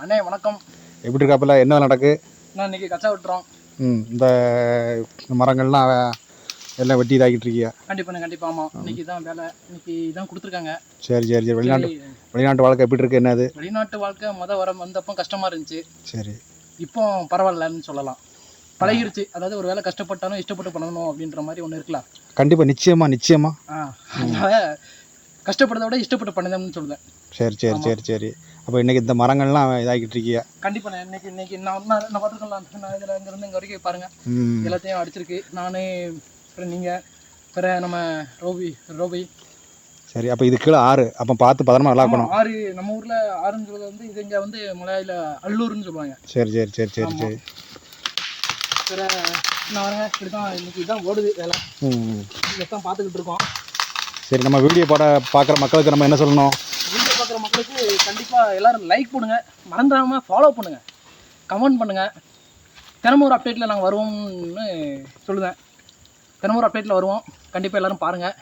அண்ணே வணக்கம். எப்படி இருக்காப்புல? என்ன நடக்கு? நான் இன்னைக்கு கச்சா விட்டுறோம். இந்த மரங்கள்லாம் எல்லாம் வெட்டி இதாகிட்டு இருக்கியா? கண்டிப்பா. ஆமாம், இன்னைக்கு தான் வேலை. இன்னைக்கு தான் கொடுத்துருக்காங்க. சரி. வெளிநாட்டு வாழ்க்கை எப்படி இருக்கு? என்னது வெளிநாட்டு வாழ்க்கை வந்தப்போ கஷ்டமாக இருந்துச்சு. சரி. இப்போ பரவாயில்லன்னு சொல்லலாம். பழகிருச்சு. அதாவது ஒரு வேலை கஷ்டப்பட்டாலும் இஷ்டப்பட்டு பண்ணணும் அப்படின்ற மாதிரி ஒன்று இருக்கலாம். கண்டிப்பாக, நிச்சயமா. அதனால கஷ்டப்படுறத விட இஷ்டப்பட்டு பண்ணணும்னு சொல்லுவேன். சரி. அப்போ இன்னைக்கு இந்த மரங்கள்லாம் இதாகிட்டு இருக்கியா? கண்டிப்பாக. இன்னைக்கு நான் பார்த்துருக்கலாம். நான் இதில் இங்கேருந்து இங்கே வரைக்கும் பாருங்கள், எல்லாத்தையும் அடிச்சிருக்கு. நானே, அப்புறம் நீங்கள், பிற நம்ம ரோபி. சரி. அப்போ இது கீழே ஆறு. அப்போ பார்த்து பத்திரமா நல்லா இருக்கணும். ஆறு நம்ம ஊரில் ஆறுங்கிறது வந்து இது இங்கே வந்து மலையில் அல்லூர்னு சொல்லுவாங்க. சரி. பிற நான் வரேங்க. இப்படி தான் இன்னைக்கு தான் ஓடுது வேலை. இதைத்தான் பார்த்துக்கிட்டு இருக்கோம். சரி. நம்ம வீடியோ பார்க்குற மக்களுக்கு நம்ம என்ன சொல்லணும்? வீடியோ பார்க்குற மக்களுக்கு கண்டிப்பாக எல்லோரும் லைக் பண்ணுங்கள், மறந்துடாமல் ஃபாலோ பண்ணுங்கள், கமெண்ட் பண்ணுங்கள். தினமும் ஒரு அப்டேட்டில் நாங்கள் வருவோம்னு சொல்லுவேன். தினமும் ஒரு அப்டேட்டில் வருவோம். கண்டிப்பாக எல்லோரும் பாருங்கள்.